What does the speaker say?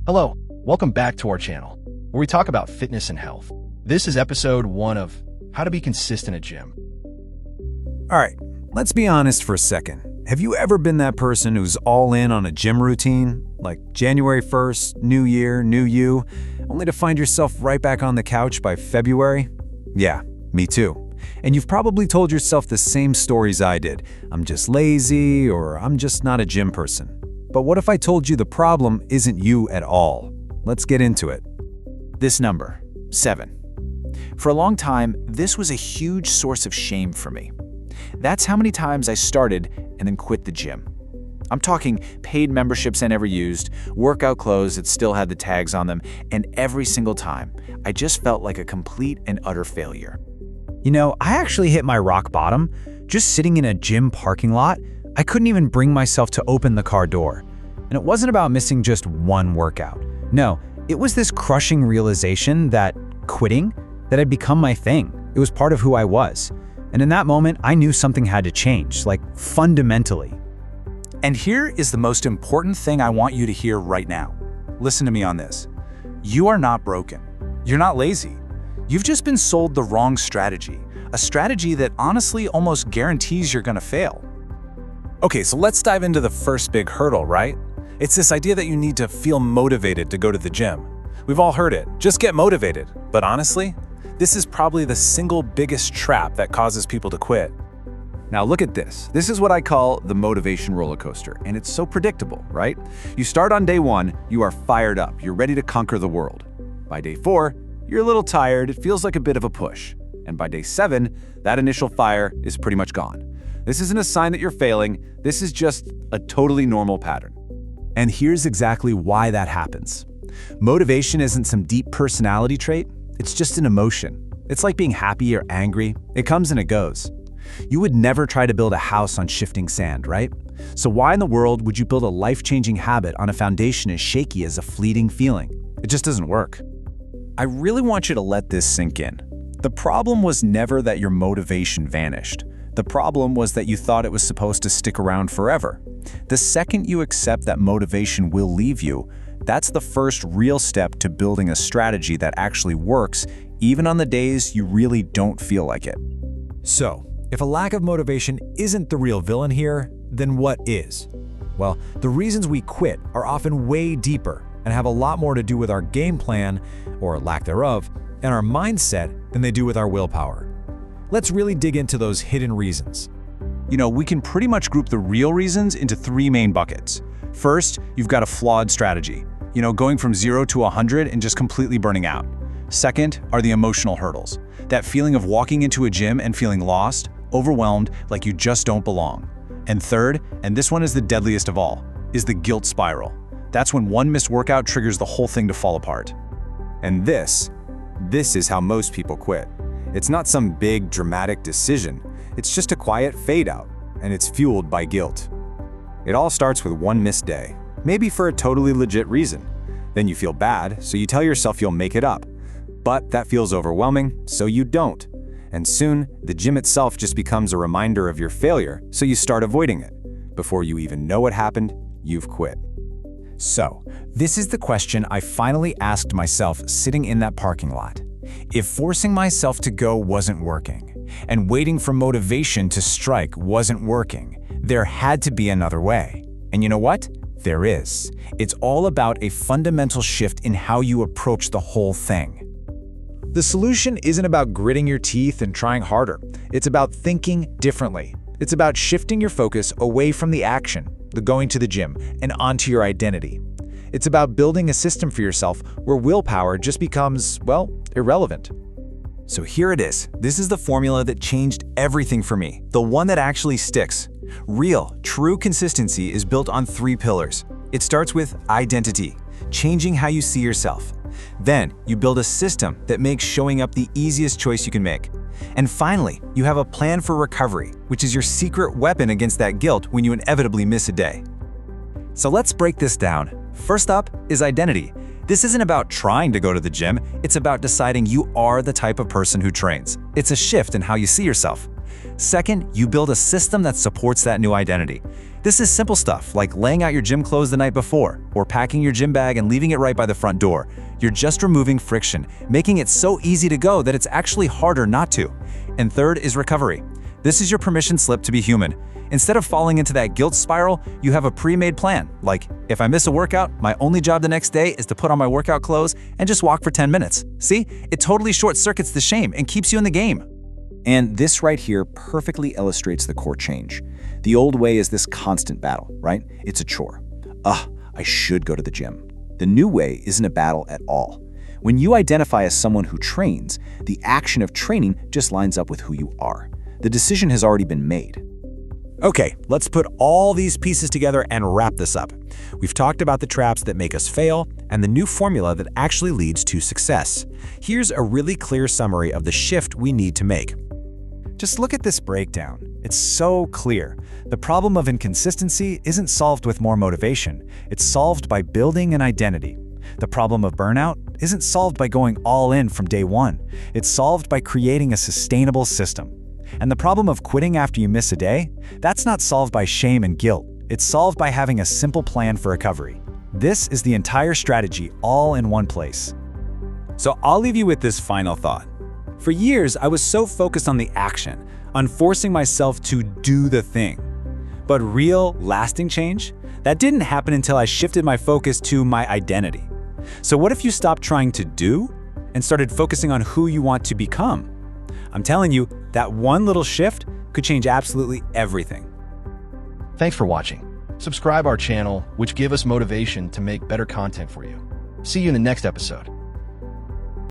Hello, welcome back to our channel, where we talk about fitness and health. This is episode 1 of How to Be Consistent at Gym. All right, let's be honest for a second. Have you ever been that person who's all in on a gym routine? Like January 1st, new year, new you, only to find yourself right back on the couch by February? Yeah, me too. And you've probably told yourself the same stories I did. I'm just lazy, or I'm just not a gym person. But what if I told you the problem isn't you at all? Let's get into it. This number, 7. For a long time, this was a huge source of shame for me. That's how many times I started and then quit the gym. I'm talking paid memberships I never used, workout clothes that still had the tags on them, and every single time, I just felt like a complete and utter failure. You know, I actually hit my rock bottom just sitting in a gym parking lot. I couldn't even bring myself to open the car door. And it wasn't about missing just one workout. No, it was this crushing realization that quitting, that had become my thing. It was part of who I was. And in that moment, I knew something had to change, like fundamentally. And here is the most important thing I want you to hear right now. Listen to me on this. You are not broken. You're not lazy. You've just been sold the wrong strategy, a strategy that honestly almost guarantees you're gonna fail. Okay, so let's dive into the first big hurdle, right? It's this idea that you need to feel motivated to go to the gym. We've all heard it, just get motivated. But honestly, this is probably the single biggest trap that causes people to quit. Now look at this. This is what I call the motivation roller coaster, and it's so predictable, right? You start on day 1, you are fired up, you're ready to conquer the world. By day 4, you're a little tired, it feels like a bit of a push. And by day 7, that initial fire is pretty much gone. This isn't a sign that you're failing, this is just a totally normal pattern. And here's exactly why that happens. Motivation isn't some deep personality trait, it's just an emotion. It's like being happy or angry, it comes and it goes. You would never try to build a house on shifting sand, right? So why in the world would you build a life-changing habit on a foundation as shaky as a fleeting feeling? It just doesn't work. I really want you to let this sink in. The problem was never that your motivation vanished. The problem was that you thought it was supposed to stick around forever. The second you accept that motivation will leave you, that's the first real step to building a strategy that actually works, even on the days you really don't feel like it. So, if a lack of motivation isn't the real villain here, then what is? Well, the reasons we quit are often way deeper and have a lot more to do with our game plan, or lack thereof, and our mindset than they do with our willpower. Let's really dig into those hidden reasons. You know, we can pretty much group the real reasons into 3 main buckets. First, you've got a flawed strategy. You know, going from 0 to 100 and just completely burning out. Second are the emotional hurdles. That feeling of walking into a gym and feeling lost, overwhelmed, like you just don't belong. And third, and this one is the deadliest of all, is the guilt spiral. That's when one missed workout triggers the whole thing to fall apart. And this is how most people quit. It's not some big, dramatic decision. It's just a quiet fade out, and it's fueled by guilt. It all starts with one missed day, maybe for a totally legit reason. Then you feel bad, so you tell yourself you'll make it up. But that feels overwhelming, so you don't. And soon, the gym itself just becomes a reminder of your failure, so you start avoiding it. Before you even know what happened, you've quit. So, this is the question I finally asked myself sitting in that parking lot. If forcing myself to go wasn't working, and waiting for motivation to strike wasn't working, there had to be another way. And you know what? There is. It's all about a fundamental shift in how you approach the whole thing. The solution isn't about gritting your teeth and trying harder. It's about thinking differently. It's about shifting your focus away from the action, the going to the gym, and onto your identity. It's about building a system for yourself where willpower just becomes, well, irrelevant. So here it is. This is the formula that changed everything for me, the one that actually sticks. Real, true consistency is built on 3 pillars. It starts with identity, changing how you see yourself. Then, you build a system that makes showing up the easiest choice you can make. And finally, you have a plan for recovery, which is your secret weapon against that guilt when you inevitably miss a day. So let's break this down. First up is identity. This isn't about trying to go to the gym, it's about deciding you are the type of person who trains. It's a shift in how you see yourself. Second, you build a system that supports that new identity. This is simple stuff like laying out your gym clothes the night before or packing your gym bag and leaving it right by the front door. You're just removing friction, making it so easy to go that it's actually harder not to. And third is recovery. This is your permission slip to be human. Instead of falling into that guilt spiral, you have a pre-made plan. Like, if I miss a workout, my only job the next day is to put on my workout clothes and just walk for 10 minutes. See? It totally short-circuits the shame and keeps you in the game. And this right here perfectly illustrates the core change. The old way is this constant battle, right? It's a chore. I should go to the gym. The new way isn't a battle at all. When you identify as someone who trains, the action of training just lines up with who you are. The decision has already been made. Okay, let's put all these pieces together and wrap this up. We've talked about the traps that make us fail and the new formula that actually leads to success. Here's a really clear summary of the shift we need to make. Just look at this breakdown. It's so clear. The problem of inconsistency isn't solved with more motivation. It's solved by building an identity. The problem of burnout isn't solved by going all in from day one. It's solved by creating a sustainable system. And the problem of quitting after you miss a day, that's not solved by shame and guilt. It's solved by having a simple plan for recovery. This is the entire strategy all in one place. So I'll leave you with this final thought. For years, I was so focused on the action, on forcing myself to do the thing. But real, lasting change? That didn't happen until I shifted my focus to my identity. So what if you stopped trying to do and started focusing on who you want to become? I'm telling you, that one little shift could change absolutely everything. Thanks for watching. Subscribe our channel, which give us motivation to make better content for you. See you in the next episode.